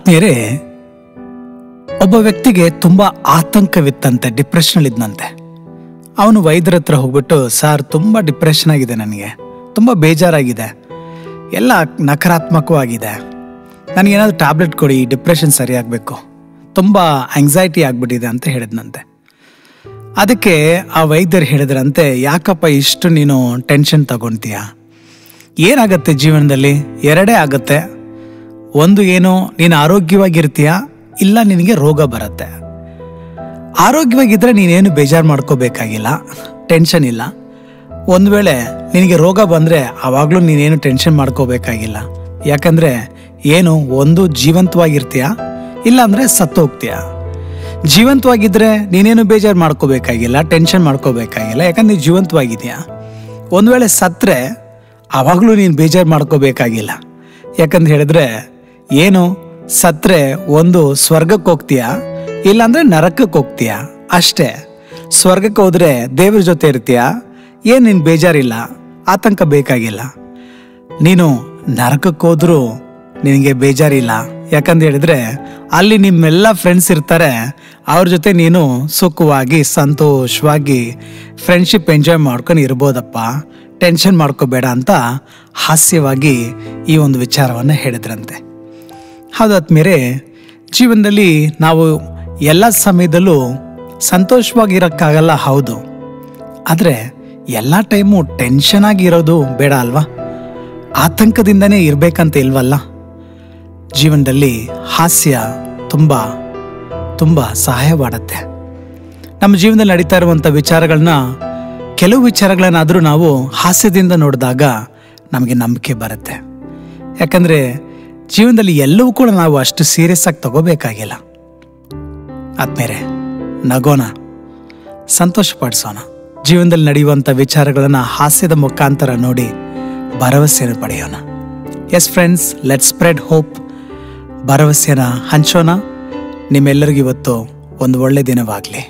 ಆತ್ಮೀಯರೇ, ಒಬ್ಬ ವ್ಯಕ್ತಿಗೆ ತುಂಬ ಆತಂಕವಿತ್ತಂತೆ, ಡಿಪ್ರೆಷನ್ ಇದ್ದಂತೆ. ಅವನು ವೈದ್ಯರ ಹತ್ರ ಹೋಗ್ಬಿಟ್ಟು, ಸರ್ ತುಂಬ ಡಿಪ್ರೆಷನ್ ಆಗಿದೆ, ನನಗೆ ತುಂಬ ಬೇಜಾರಾಗಿದೆ, ಎಲ್ಲ ನಕಾರಾತ್ಮಕವಾಗಿದೆ, ನನಗೇನಾದರೂ ಟ್ಯಾಬ್ಲೆಟ್ ಕೊಡಿ, ಡಿಪ್ರೆಷನ್ ಸರಿಯಾಗಬೇಕು, ತುಂಬ ಆಂಗ್ಸೈಟಿ ಆಗಿಬಿಟ್ಟಿದೆ ಅಂತ ಹೇಳಿದ್ನಂತೆ. ಅದಕ್ಕೆ ಆ ವೈದ್ಯರು ಹೇಳಿದ್ರಂತೆ, ಯಾಕಪ್ಪ ಇಷ್ಟು ನೀನು ಟೆನ್ಷನ್ ತಗೊಳ್ತೀಯ, ಏನಾಗತ್ತೆ ಜೀವನದಲ್ಲಿ? ಎರಡೇ ಆಗತ್ತೆ. ಒಂದು ಏನು, ನೀನು ಆರೋಗ್ಯವಾಗಿರ್ತೀಯ, ಇಲ್ಲ ನಿನಗೆ ರೋಗ ಬರುತ್ತೆ. ಆರೋಗ್ಯವಾಗಿದ್ದರೆ ನೀನೇನು ಬೇಜಾರು ಮಾಡ್ಕೋಬೇಕಾಗಿಲ್ಲ, ಟೆನ್ಷನ್ ಇಲ್ಲ. ಒಂದು ವೇಳೆ ನಿನಗೆ ರೋಗ ಬಂದರೆ ಆವಾಗಲೂ ನೀನೇನು ಟೆನ್ಷನ್ ಮಾಡ್ಕೋಬೇಕಾಗಿಲ್ಲ. ಯಾಕಂದರೆ ಏನು, ಒಂದು ಜೀವಂತವಾಗಿರ್ತೀಯ, ಇಲ್ಲಾಂದರೆ ಸತ್ತು ಹೋಗ್ತೀಯ. ಜೀವಂತವಾಗಿದ್ದರೆ ನೀನೇನು ಬೇಜಾರು ಮಾಡ್ಕೋಬೇಕಾಗಿಲ್ಲ, ಟೆನ್ಷನ್ ಮಾಡ್ಕೋಬೇಕಾಗಿಲ್ಲ, ಯಾಕಂದ್ರೆ ನೀನು ಜೀವಂತವಾಗಿದೆಯಾ. ಒಂದು ವೇಳೆ ಸತ್ತರೆ ಆವಾಗಲೂ ನೀನು ಬೇಜಾರು ಮಾಡ್ಕೋಬೇಕಾಗಿಲ್ಲ. ಯಾಕಂತ ಹೇಳಿದ್ರೆ ಏನು, ಸತ್ತರೆ ಒಂದು ಸ್ವರ್ಗಕ್ಕೆ ಹೋಗ್ತೀಯ, ಇಲ್ಲಾಂದ್ರೆ ನರಕಕ್ಕೆ ಹೋಗ್ತೀಯ ಅಷ್ಟೇ. ಸ್ವರ್ಗಕ್ಕೆ ಹೋದ್ರೆ ದೇವ್ರ ಜೊತೆ ಇರ್ತೀಯ, ಏನು ನೀನು ಬೇಜಾರಿಲ್ಲ, ಆತಂಕ ಬೇಕಾಗಿಲ್ಲ. ನೀನು ನರಕಕ್ಕೆ ಹೋದ್ರೂ ನಿನಗೆ ಬೇಜಾರಿಲ್ಲ. ಯಾಕಂತ ಹೇಳಿದ್ರೆ ಅಲ್ಲಿ ನಿಮ್ಮೆಲ್ಲ ಫ್ರೆಂಡ್ಸ್ ಇರ್ತಾರೆ, ಅವ್ರ ಜೊತೆ ನೀನು ಸುಖವಾಗಿ ಸಂತೋಷವಾಗಿ ಫ್ರೆಂಡ್ಶಿಪ್ ಎಂಜಾಯ್ ಮಾಡ್ಕೊಂಡು ಇರ್ಬೋದಪ್ಪ, ಟೆನ್ಷನ್ ಮಾಡ್ಕೋಬೇಡ ಅಂತ ಹಾಸ್ಯವಾಗಿ ಈ ಒಂದು ವಿಚಾರವನ್ನು ಹೇಳಿದ್ರಂತೆ. ಹೌದು ಆತ್ಮೀಯರೇ, ಜೀವನದಲ್ಲಿ ನಾವು ಎಲ್ಲ ಸಮಯದಲ್ಲೂ ಸಂತೋಷವಾಗಿರೋಕ್ಕಾಗಲ್ಲ, ಹೌದು. ಆದರೆ ಎಲ್ಲ ಟೈಮು ಟೆನ್ಷನ್ ಆಗಿರೋದು ಬೇಡ ಅಲ್ವಾ? ಆತಂಕದಿಂದನೇ ಇರಬೇಕಂತ ಇಲ್ವಲ್ಲ? ಜೀವನದಲ್ಲಿ ಹಾಸ್ಯ ತುಂಬ ತುಂಬ ಸಹಾಯ ಮಾಡುತ್ತೆ. ನಮ್ಮ ಜೀವನದಲ್ಲಿ ನಡೀತಾ ಇರುವಂಥ ವಿಚಾರಗಳನ್ನ, ಕೆಲವು ವಿಚಾರಗಳನ್ನಾದರೂ ನಾವು ಹಾಸ್ಯದಿಂದ ನೋಡಿದಾಗ ನಮಗೆ ನಂಬಿಕೆ ಬರುತ್ತೆ. ಯಾಕಂದರೆ ಜೀವನದಲ್ಲಿ ಎಲ್ಲವೂ ಕೂಡ ನಾವು ಅಷ್ಟು ಸೀರಿಯಸ್ ಆಗಿ ತಗೋಬೇಕಾಗಿಲ್ಲ. ಆದ್ಮೇಲೆ ನಗೋಣ, ಸಂತೋಷ ಪಡಿಸೋಣ. ಜೀವನದಲ್ಲಿ ನಡೆಯುವಂಥ ವಿಚಾರಗಳನ್ನು ಹಾಸ್ಯದ ಮುಖಾಂತರ ನೋಡಿ ಭರವಸೆಯನ್ನು ಪಡೆಯೋಣ. S friends, let's spread hope. ಭರವಸೆಯನ್ನು ಹಂಚೋಣ. ನಿಮ್ಮೆಲ್ಲರಿಗೂ ಇವತ್ತು ಒಂದು ಒಳ್ಳೆ ದಿನವಾಗಲಿ.